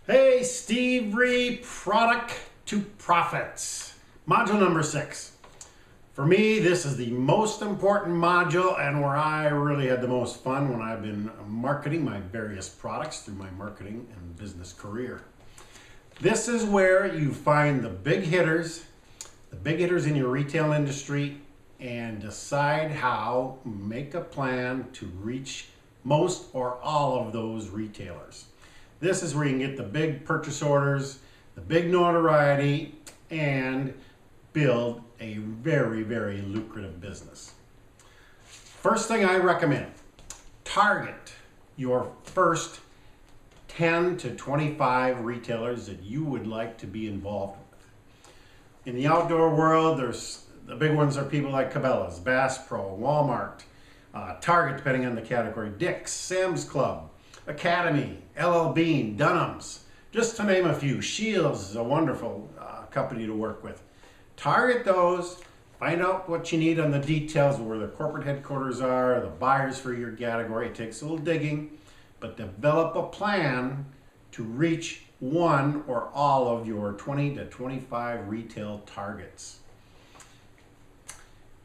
Hey, Steve Ree, Product to Profits, module number 6. For me, this is the most important module and where I really had the most fun when I've been marketing my various products through my marketing and business career. This is where you find the big hitters in your retail industry, and decide how, make a plan to reach most or all of those retailers. This is where you can get the big purchase orders, the big notoriety, and build a very, very lucrative business. First thing I recommend, target your first 10 to 25 retailers that you would like to be involved with. In the outdoor world, there's the big ones are people like Cabela's, Bass Pro, Walmart, Target, depending on the category, Dick's, Sam's Club, Academy, LL Bean, Dunham's, just to name a few. Shields is a wonderful company to work with. Target those, find out what you need on the details, where the corporate headquarters are, the buyers for your category. It takes a little digging, but develop a plan to reach one or all of your 20 to 25 retail targets.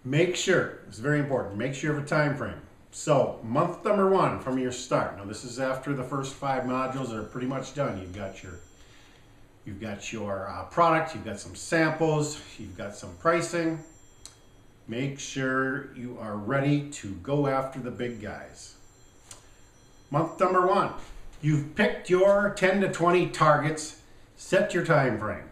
Make sure, it's very important, make sure you have a time frame. So, month number 1 from your start. Now this is after the first 5 modules are pretty much done. You've got your product, you've got some samples, you've got some pricing. Make sure you are ready to go after the big guys. Month number 1, you've picked your 10 to 20 targets, set your time frame.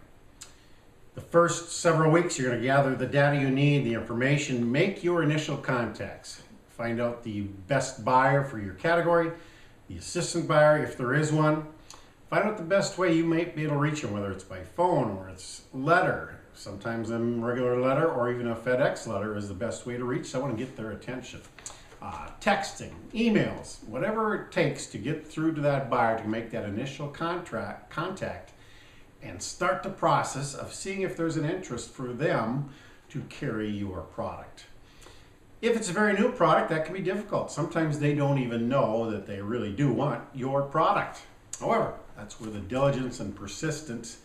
The first several weeks you're going to gather the data you need, the information, make your initial contacts. Find out the best buyer for your category, the assistant buyer if there is one. Find out the best way you might be able to reach them, whether it's by phone or it's letter. Sometimes a regular letter or even a FedEx letter is the best way to reach someone and get their attention. Texting, emails, whatever it takes to get through to that buyer to make that initial contact and start the process of seeing if there's an interest for them to carry your product. If it's a very new product, that can be difficult. Sometimes they don't even know that they really do want your product. However, that's where the diligence and persistence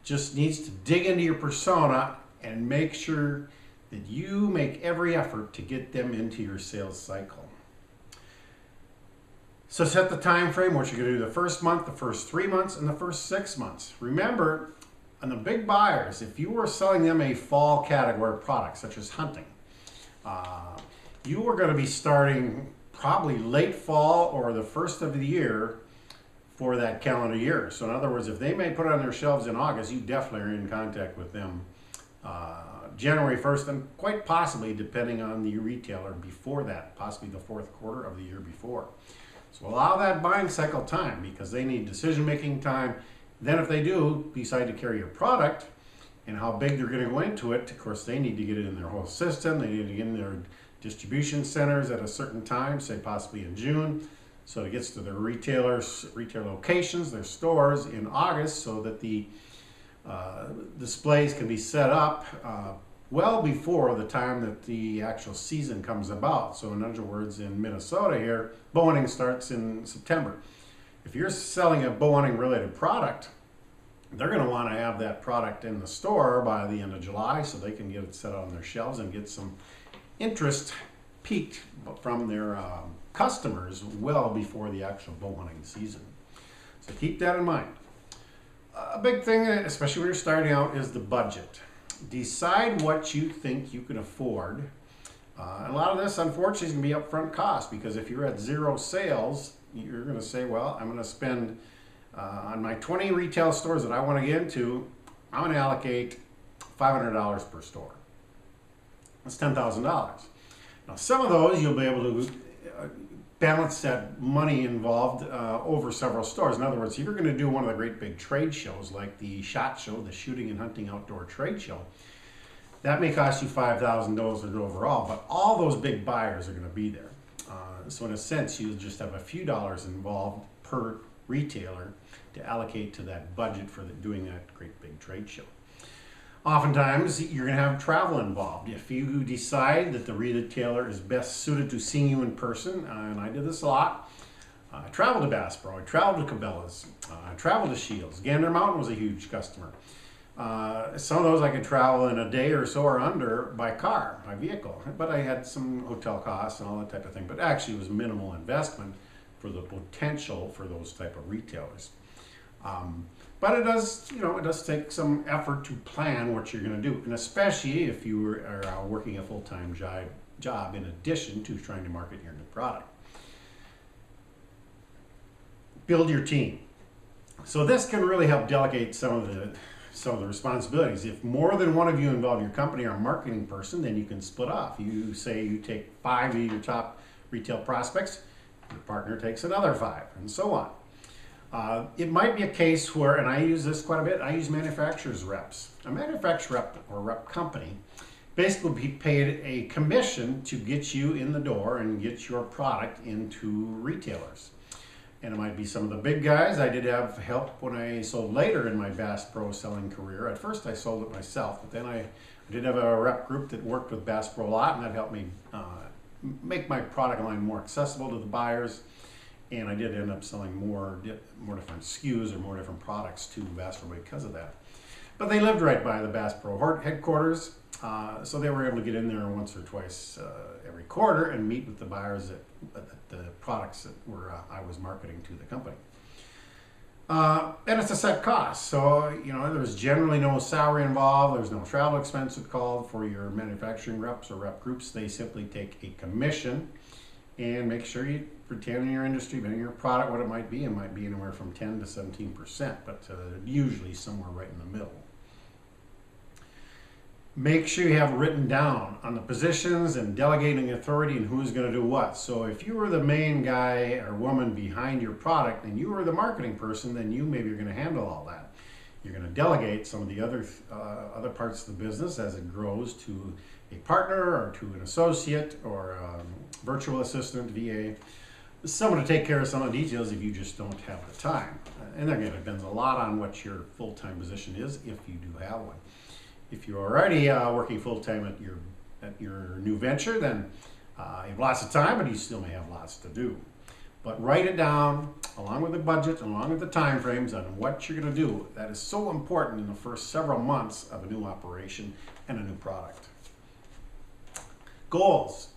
just needs to dig into your persona and make sure that you make every effort to get them into your sales cycle. So set the time frame, what you're going to do the first month, the first 3 months, and the first 6 months. Remember, on the big buyers, if you were selling them a fall category product, such as hunting, you are going to be starting probably late fall or the first of the year for that calendar year. So in other words, if they may put it on their shelves in August, you definitely are in contact with them January 1st, and quite possibly, depending on the retailer, before that, possibly the 4th quarter of the year before. So allow that buying cycle time, because they need decision-making time. Then if they do decide to carry your product and how big they're going to go into it, of course they need to get it in their whole system. They need to get in their distribution centers at a certain time, say possibly in June, so it gets to their retail locations, their stores in August, so that the displays can be set up well before the time that the actual season comes about. So in other words, in Minnesota here, bow hunting starts in September. If you're selling a bow hunting related product, they're going to want to have that product in the store by the end of July so they can get it set on their shelves and get some interest peaked from their customers well before the actual bow hunting season. So keep that in mind. A big thing, especially when you're starting out, is the budget. Decide what you think you can afford. And a lot of this, unfortunately, is going to be upfront cost, because if you're at 0 sales, you're going to say, well, I'm going to spend on my 20 retail stores that I want to get into, I'm going to allocate $500 per store. That's $10,000. Now, some of those you'll be able to balance that money involved over several stores. In other words, if you're going to do one of the great big trade shows like the SHOT Show, the Shooting and Hunting Outdoor Trade Show, that may cost you $5,000 overall, but all those big buyers are going to be there. So in a sense, you'll just have a few dollars involved per retailer to allocate to that budget for doing that great big trade show. Oftentimes, you're going to have travel involved. If you decide that the retailer is best suited to seeing you in person, and I did this a lot, I traveled to Bass Pro, I traveled to Cabela's, I traveled to Shields. Gander Mountain was a huge customer. Some of those I could travel in a day or so or under by car, by vehicle. But I had some hotel costs and all that type of thing. But actually it was minimal investment for the potential for those type of retailers. But it does, it does take some effort to plan what you're going to do. And especially if you are working a full-time job in addition to trying to market your new product. Build your team. So this can really help delegate some of the responsibilities. If more than one of you involve your company or a marketing person, then you can split off. You say you take 5 of your top retail prospects, your partner takes another 5, and so on. It might be a case where, and I use this quite a bit, I use manufacturer's reps. A manufacturer rep or rep company basically will be paid a commission to get you in the door and get your product into retailers. And it might be some of the big guys. I did have help when I sold later in my Bass Pro selling career. At first I sold it myself, but then I did have a rep group that worked with Bass Pro a lot, and that helped me make my product line more accessible to the buyers. And I did end up selling more different SKUs or more different products to Bass Pro because of that. But they lived right by the Bass Pro headquarters, so they were able to get in there once or twice every quarter and meet with the buyers at the products that I was marketing to the company. And it's a set cost, so there's generally no salary involved. There's no travel expense called for your manufacturing reps or rep groups. They simply take a commission and make sure you pretend in your industry, in your product, what it might be. It might be anywhere from 10 to 17%, but usually somewhere right in the middle. Make sure you have written down on the positions and delegating authority and who's going to do what. So if you were the main guy or woman behind your product and you were the marketing person, then you maybe are going to handle all that. You're going to delegate some of the other parts of the business as it grows to a partner or to an associate or a virtual assistant, VA, someone to take care of some of the details if you just don't have the time. And again, it depends a lot on what your full-time position is, if you do have one. If you're already working full-time at your new venture, then you have lots of time, but you still may have lots to do. But write it down along with the budget, along with the time frames on what you're going to do. That is so important in the first several months of a new operation and a new product. Goals.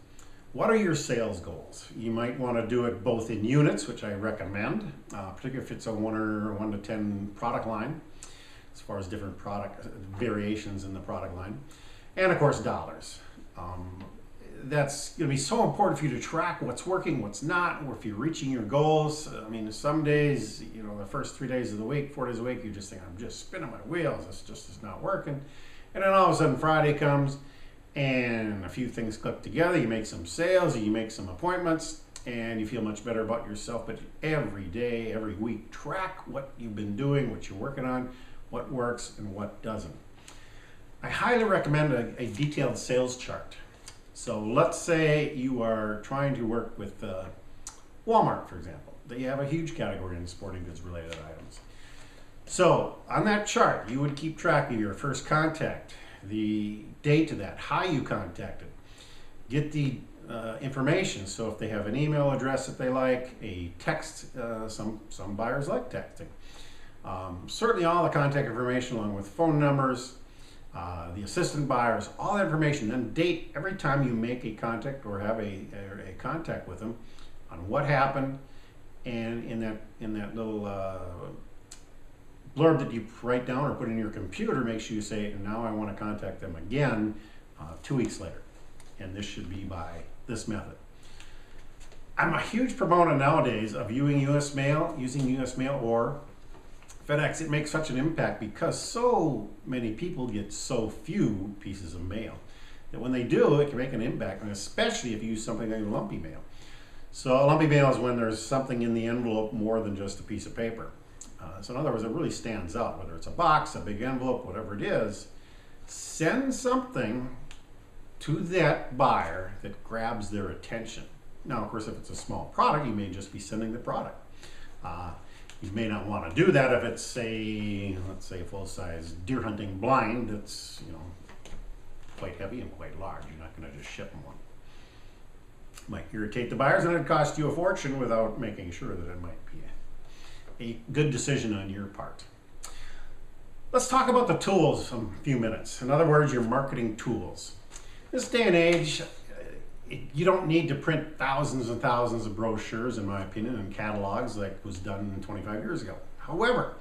What are your sales goals? You might want to do it both in units, which I recommend, particularly if it's a 1 to 10 product line, as far as different product variations in the product line, and of course dollars. That's going to be so important for you to track what's working, what's not, or if you're reaching your goals. I mean, some days, the first 3 days of the week, 4 days a week, you just think, I'm just spinning my wheels, this just is not working. And then all of a sudden Friday comes and a few things click together, you make some sales, you make some appointments, and you feel much better about yourself. But every day, every week, track what you've been doing, what you're working on, what works and what doesn't. I highly recommend a detailed sales chart. So let's say you are trying to work with Walmart, for example. They have a huge category in sporting goods related items. So on that chart, you would keep track of your first contact, the date of that, how you contacted, get the information. So if they have an email address that they like, a text, some buyers like texting. Certainly all the contact information along with phone numbers, the assistant buyers, all that information, then date every time you make a contact or have a contact with them on what happened, and in that little blurb that you write down or put in your computer, make sure you say, now I want to contact them again 2 weeks later, and this should be by this method. I'm a huge proponent nowadays of using US mail or FedEx. It makes such an impact because so many people get so few pieces of mail that when they do, it can make an impact, and especially if you use something like lumpy mail. So a lumpy mail is when there's something in the envelope more than just a piece of paper. So in other words, it really stands out, whether it's a box, a big envelope, whatever it is. Send something to that buyer that grabs their attention. Now, of course, if it's a small product, you may just be sending the product. You may not want to do that if it's let's say a full-size deer hunting blind that's quite heavy and quite large. You're not going to just ship them one. Might irritate the buyers, and it'd cost you a fortune without making sure that it might be a good decision on your part. Let's talk about the tools in a few minutes. In other words, your marketing tools. This day and age, you don't need to print thousands and thousands of brochures, in my opinion, and catalogs like was done 25 years ago. However,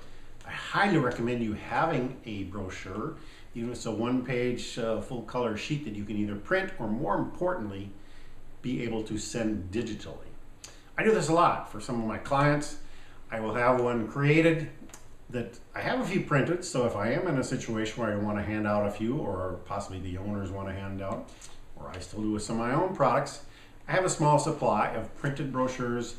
I highly recommend you having a brochure, even if it's a one-page full color sheet that you can either print or, more importantly, be able to send digitally. I do this a lot for some of my clients. I will have one created that I have a few printed, so if I am in a situation where I want to hand out a few, or possibly the owners want to hand out, or I still do with some of my own products, I have a small supply of printed brochures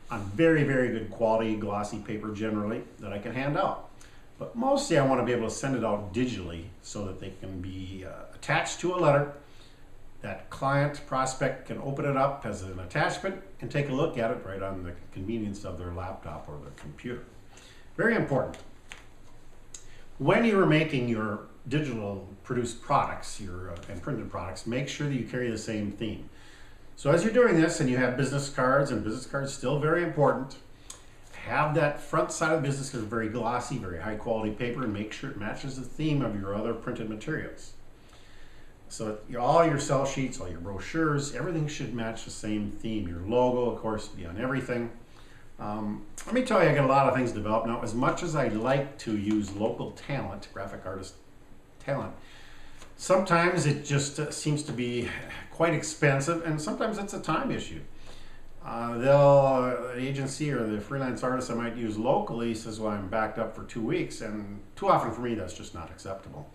on very, very good quality glossy paper generally that I can hand out. But mostly I want to be able to send it out digitally so that they can be attached to a letter. That client prospect can open it up as an attachment and take a look at it right on the convenience of their laptop or their computer. Very important. When you are making your digital produced products and printed products, make sure that you carry the same theme. So as you're doing this and you have business cards, and business cards still very important, have that front side of the business card very glossy, very high quality paper, and make sure it matches the theme of your other printed materials. So all your sell sheets, all your brochures, everything should match the same theme. Your logo, of course, be on everything. Let me tell you, I got a lot of things developed now. As much as I like to use local talent, graphic artist talent, sometimes it just seems to be quite expensive, and sometimes it's a time issue. The agency or the freelance artist I might use locally says, well, I'm backed up for 2 weeks, and too often for me that's just not acceptable.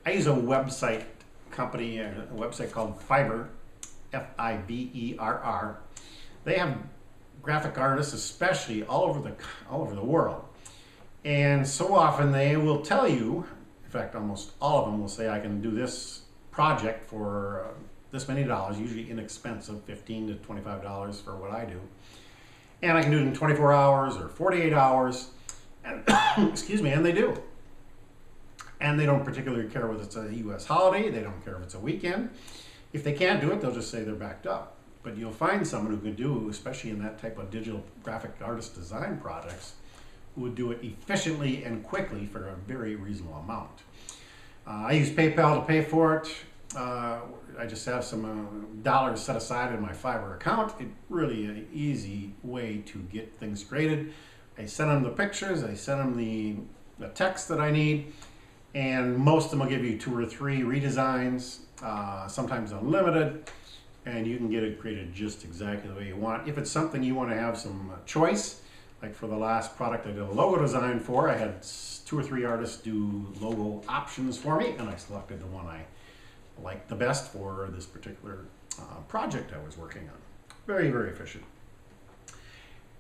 I use a website company, a website called Fiverr, Fiberr. They have graphic artists, especially all over the world, and so often they will tell you, in fact almost all of them will say, I can do this project for this many dollars, usually inexpensive, $15 to $25 for what I do, and I can do it in 24 hours or 48 hours, and excuse me, and they do. And they don't particularly care whether it's a US holiday, they don't care if it's a weekend. If they can't do it, they'll just say they're backed up. But you'll find someone who can do, especially in that type of digital graphic artist design projects, who would do it efficiently and quickly for a very reasonable amount. I use PayPal to pay for it. I just have some dollars set aside in my Fiverr account. It's really an easy way to get things created. I send them the pictures, I send them the text that I need, and most of them will give you 2 or 3 redesigns, sometimes unlimited, and you can get it created just exactly the way you want. If it's something you want to have some choice, like for the last product I did a logo design for, I had 2 or 3 artists do logo options for me, and I selected the one I liked the best for this particular project I was working on. Very, very efficient.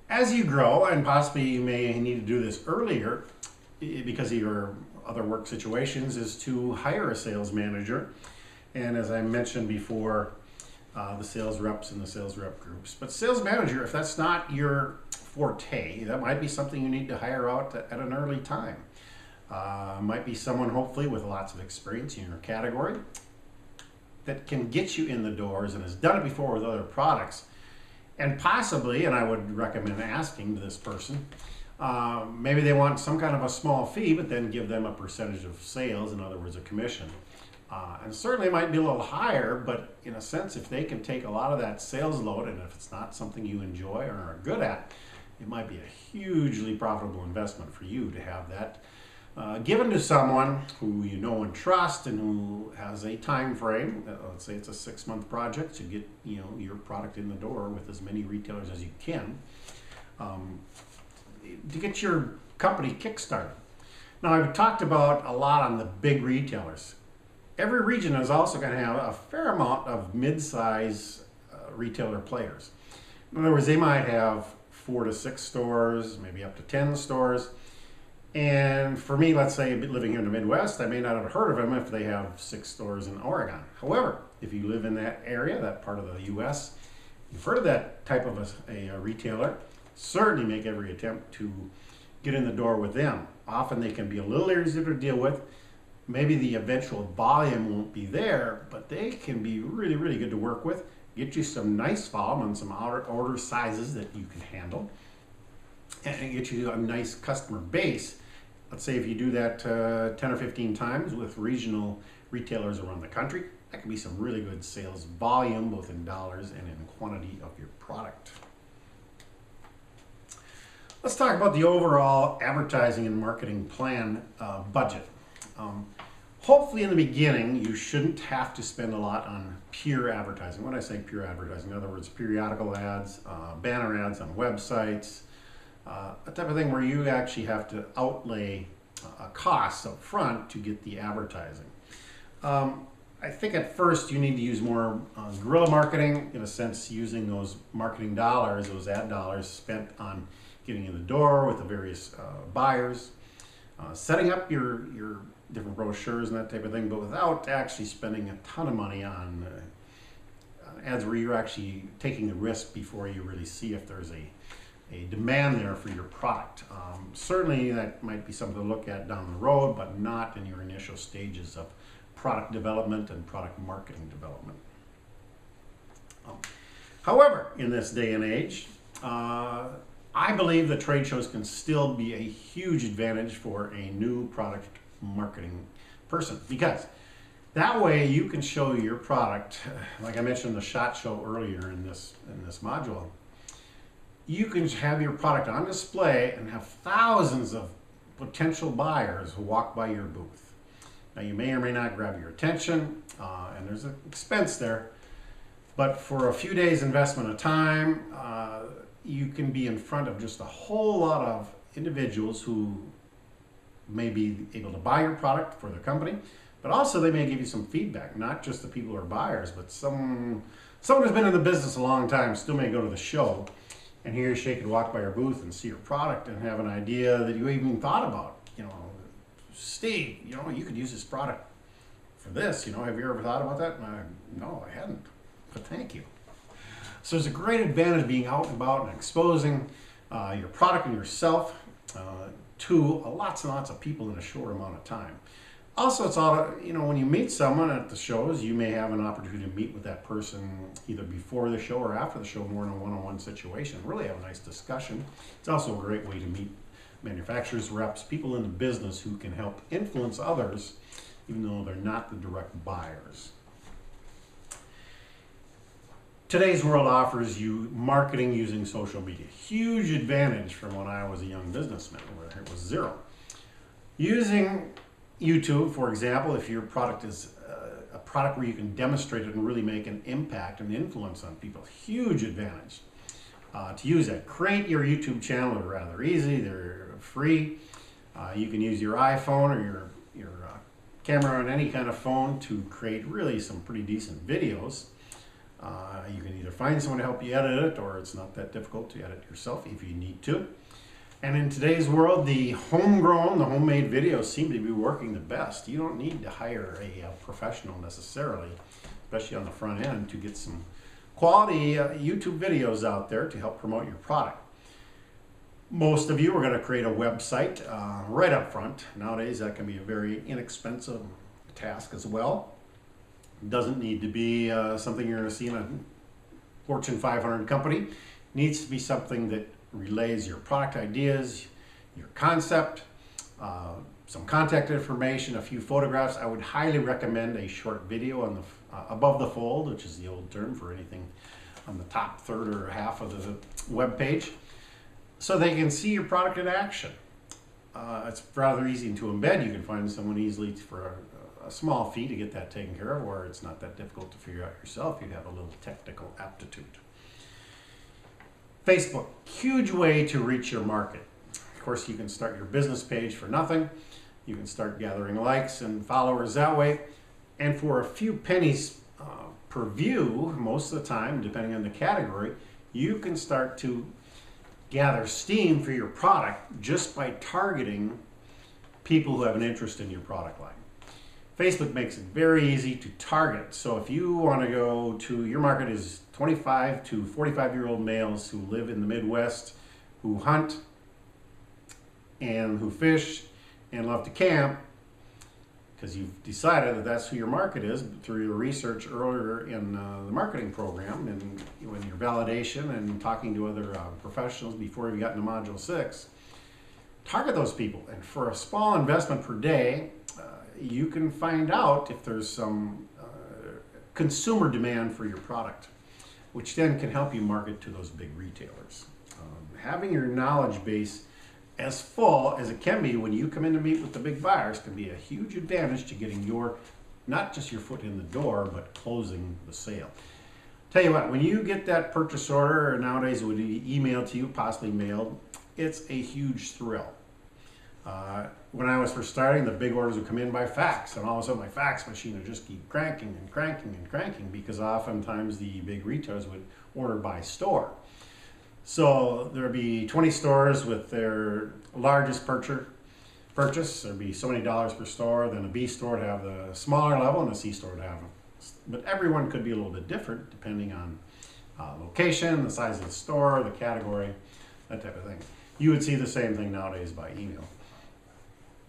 As you grow, and possibly you may need to do this earlier because of your other work situations, is to hire a sales manager. And as I mentioned before, the sales reps and the sales rep groups. But sales manager, if that's not your forte, that might be something you need to hire out at an early time. Might be someone hopefully with lots of experience in your category that can get you in the doors and has done it before with other products. And possibly, and I would recommend asking this person, maybe they want some kind of a small fee, but then give them a percentage of sales, in other words, a commission. And certainly it might be a little higher, but in a sense, if they can take a lot of that sales load, and if it's not something you enjoy or are good at, it might be a hugely profitable investment for you to have that given to someone who you know and trust, and who has a time frame. Let's say it's a 6-month project to get your product in the door with as many retailers as you can, to get your company kickstarted. Now, I've talked about a lot on the big retailers. Every region is also going to have a fair amount of mid-size retailer players. In other words, they might have 4 to 6 stores, maybe up to 10 stores. And for me, let's say living here in the Midwest, I may not have heard of them if they have 6 stores in Oregon. However, if you live in that area, that part of the US, you've heard of that type of a retailer, certainly make every attempt to get in the door with them. Often they can be a little easier to deal with. Maybe the eventual volume won't be there, but they can be really, really good to work with. get you some nice volume and some order sizes that you can handle, and get you a nice customer base. Let's say if you do that 10 or 15 times with regional retailers around the country, that could be some really good sales volume, both in dollars and in quantity of your product. Let's talk about the overall advertising and marketing plan budget. Hopefully in the beginning, you shouldn't have to spend a lot on pure advertising. When I say pure advertising, in other words, periodical ads, banner ads on websites, a type of thing where you actually have to outlay costs up front to get the advertising. I think at first you need to use more guerrilla marketing, in a sense using those marketing dollars, those ad dollars spent on getting in the door with the various buyers, setting up your different brochures and that type of thing, but without actually spending a ton of money on ads where you're actually taking the risk before you really see if there's a demand there for your product. Certainly that might be something to look at down the road, but not in your initial stages of product development and product marketing development. However, in this day and age, I believe that trade shows can still be a huge advantage for a new product marketing person, because that way you can show your product, like I mentioned the SHOT Show earlier in this module. You can have your product on display and have thousands of potential buyers who walk by your booth. Now you may or may not grab your attention, and there's an expense there, but for a few days investment of time, you can be in front of just a whole lot of individuals who may be able to buy your product for their company, but also they may give you some feedback, not just the people who are buyers, but someone who's been in the business a long time still may go to the show, and he or she could walk by your booth and see your product and have an idea that you even thought about. Steve, you could use this product for this. Have you ever thought about that? No, I hadn't, but thank you. So there's a great advantage being out and about and exposing your product and yourself to lots and lots of people in a short amount of time. Also, it's all, when you meet someone at the shows, you may have an opportunity to meet with that person either before the show or after the show, more in a one-on-one situation. Really have a nice discussion. It's also a great way to meet manufacturers, reps, people in the business who can help influence others, even though they're not the direct buyers. Today's world offers you marketing using social media. Huge advantage from when I was a young businessman, where it was zero. Using YouTube, for example, if your product is a product where you can demonstrate it and really make an impact and influence on people, huge advantage to use it. Create your YouTube channel. They're rather easy. They're free. You can use your iPhone or your camera on any kind of phone to create really some pretty decent videos. You can either find someone to help you edit it, or it's not that difficult to edit yourself if you need to. And in today's world, the homemade videos seem to be working the best. You don't need to hire a professional necessarily, especially on the front end, to get some quality YouTube videos out there to help promote your product. Most of you are going to create a website right up front. Nowadays, that can be a very inexpensive task as well. It doesn't need to be something you're going to see in a Fortune 500 company. It needs to be something that relays your product ideas, your concept, some contact information, a few photographs. I would highly recommend a short video on the above the fold, which is the old term for anything on the top third or half of the web page, so they can see your product in action. It's rather easy to embed. You can find someone easily for a small fee to get that taken care of, or it's not that difficult to figure out yourself. You have a little technical aptitude. Facebook, huge way to reach your market. Of course, you can start your business page for nothing. You can start gathering likes and followers that way. And for a few pennies per view, most of the time, depending on the category, you can start to gather steam for your product just by targeting people who have an interest in your product line. Facebook makes it very easy to target. So if you want to go to, your market is 25 to 45-year-old males who live in the Midwest, who hunt and who fish and love to camp, because you've decided that that's who your market is through your research earlier in the marketing program and with your validation and talking to other professionals before you got into Module 6. Target those people, and for a small investment per day, you can find out if there's some consumer demand for your product, which then can help you market to those big retailers. Having your knowledge base as full as it can be when you come in to meet with the big buyers can be a huge advantage to getting not just your foot in the door, but closing the sale. Tell you what, when you get that purchase order, or nowadays it would be emailed to you, possibly mailed, it's a huge thrill. When I was first starting, the big orders would come in by fax, and all of a sudden my fax machine would just keep cranking and cranking and cranking, because oftentimes the big retailers would order by store. So there would be 20 stores with their largest purchase. There'd be so many dollars per store, then a B store would have the smaller level, and a C store would have them. But everyone could be a little bit different depending on location, the size of the store, the category, that type of thing. You would see the same thing nowadays by email.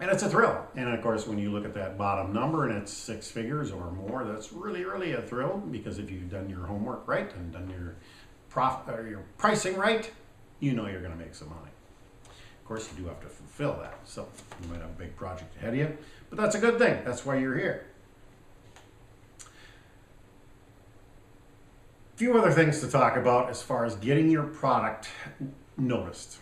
And it's a thrill. And of course, when you look at that bottom number and it's 6 figures or more, that's really, really a thrill, because if you've done your homework right and done your your pricing right, you know you're going to make some money. Of course, you do have to fulfill that. So you might have a big project ahead of you, but that's a good thing. That's why you're here. A few other things to talk about as far as getting your product noticed.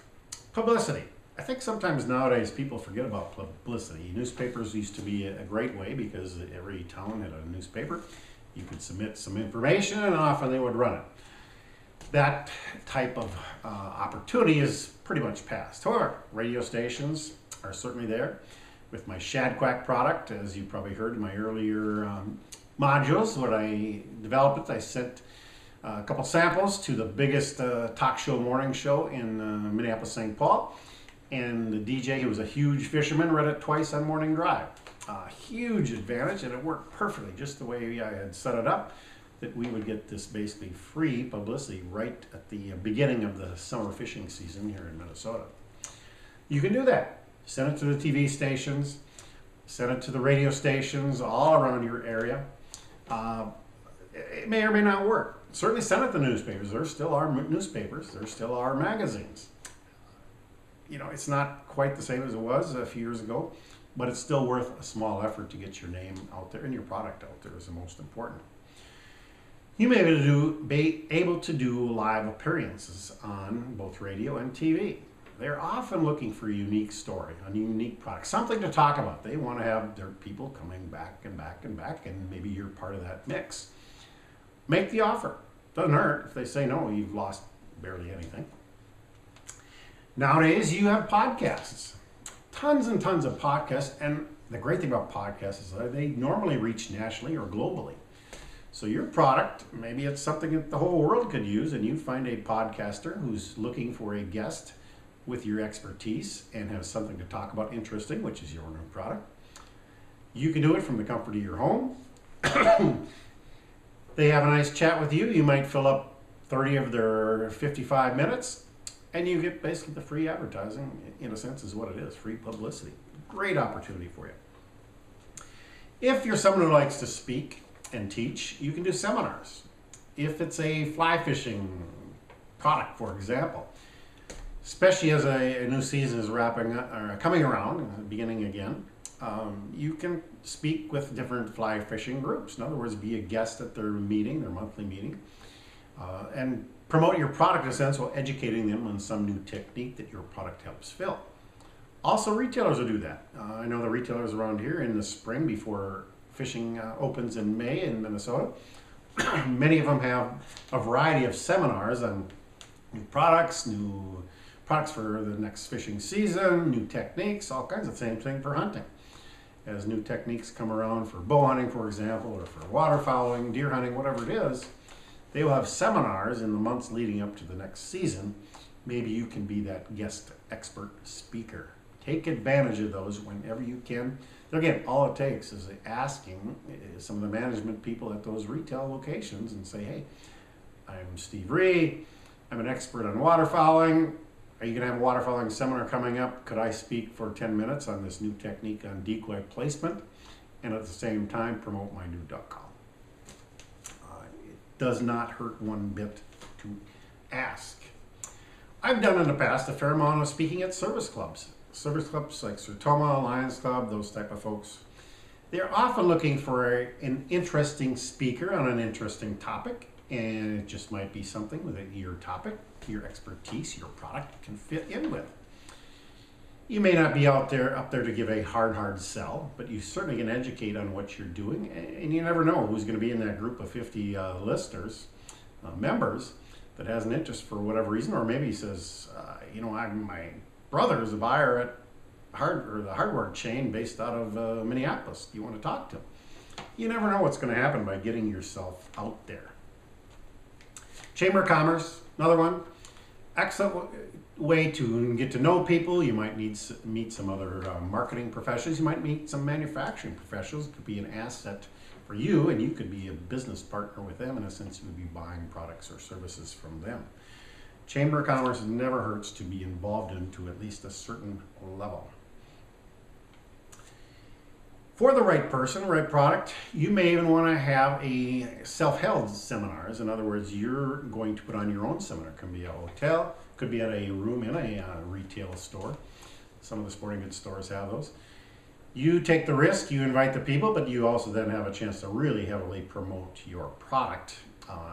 Publicity. I think sometimes nowadays people forget about publicity. Newspapers used to be a great way, because every town had a newspaper. You could submit some information and often they would run it. That type of opportunity is pretty much past. However, radio stations are certainly there. With my Shad Quack product, as you probably heard in my earlier modules, when I developed it, I sent a couple samples to the biggest talk show morning show in Minneapolis, St. Paul. And the DJ, who was a huge fisherman, read it twice on Morning Drive. Huge advantage, and it worked perfectly, just the way I had set it up, that we would get this basically free publicity right at the beginning of the summer fishing season here in Minnesota. You can do that. Send it to the TV stations, send it to the radio stations all around your area. It may or may not work. Certainly send it to newspapers. There still are newspapers. There still are magazines. You know, it's not quite the same as it was a few years ago, but it's still worth a small effort to get your name out there, and your product out there is the most important. You may be able to do live appearances on both radio and TV. They're often looking for a unique story, a unique product, something to talk about. They want to have their people coming back and back and back, and maybe you're part of that mix. Make the offer. Doesn't hurt. If they say no, you've lost barely anything. Nowadays, you have podcasts. Tons and tons of podcasts, and the great thing about podcasts is that they normally reach nationally or globally. So your product, maybe it's something that the whole world could use, and you find a podcaster who's looking for a guest with your expertise and has something to talk about interesting, which is your new product. You can do it from the comfort of your home. They have a nice chat with you. You might fill up 30 of their 55 minutes, and you get basically the free advertising, in a sense, is what it is, free publicity. Great opportunity for you. If you're someone who likes to speak and teach, you can do seminars. If it's a fly fishing product, for example, especially as a new season is wrapping up or coming around, beginning again, you can speak with different fly fishing groups. In other words, be a guest at their meeting, their monthly meeting, and promote your product in a sense while educating them on some new technique that your product helps fill. Also, retailers will do that. I know the retailers around here in the spring before fishing opens in May in Minnesota. Many of them have a variety of seminars on new products for the next fishing season, new techniques, all kinds of same thing for hunting. As new techniques come around for bow hunting, for example, or for waterfowling, deer hunting, whatever it is, they will have seminars in the months leading up to the next season. Maybe you can be that guest expert speaker. Take advantage of those whenever you can. Again, all it takes is asking some of the management people at those retail locations and say, hey, I'm Steve Ree. I'm an expert on waterfowling. Are you going to have a waterfowling seminar coming up? Could I speak for 10 minutes on this new technique on decoy placement? and at the same time promote mynew.com. It does not hurt one bit to ask. I've done in the past a fair amount of speaking at service clubs. Service clubs like Sertoma, Lions Club, those type of folks. They're often looking for an interesting speaker on an interesting topic, and it just might be something that your topic, your expertise, your product can fit in with. You may not be up there to give a hard sell, but you certainly can educate on what you're doing, and you never know who's going to be in that group of 50 listeners, members, that has an interest for whatever reason, or maybe he says, my brother is a buyer at the hardware chain based out of Minneapolis. Do you want to talk to him? You never know what's going to happen by getting yourself out there. Chamber of Commerce, another one. Excellent way to get to know people. You might meet some other marketing professionals. You might meet some manufacturing professionals. It could be an asset for you, and you could be a business partner with them. In a sense, you would be buying products or services from them. Chamber of Commerce never hurts to be involved in to at least a certain level. For the right person, right product, you may even want to have a self-held seminars. In other words, you're going to put on your own seminar. It can be a hotel, could be at a room in a retail store. Some of the sporting goods stores have those. You take the risk, you invite the people, but you also then have a chance to really heavily promote your product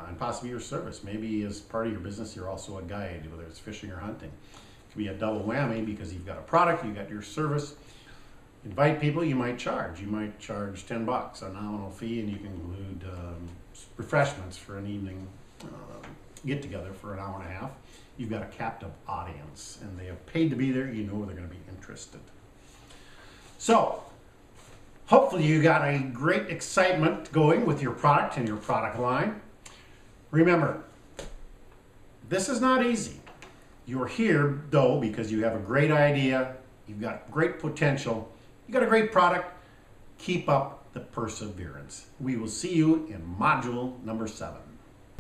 and possibly your service. Maybe as part of your business, you're also a guide, whether it's fishing or hunting. It could be a double whammy because you've got a product, you've got your service. Invite people, you might charge. You might charge $10, a nominal fee, and you can include refreshments for an evening get-together for an hour and a half. You've got a captive audience, and they have paid to be there. You know they're going to be interested. So, hopefully you got a great excitement going with your product and your product line. Remember, this is not easy. You're here, though, because you have a great idea, you've got great potential, you got a great product. Keep up the perseverance. We will see you in module number 7.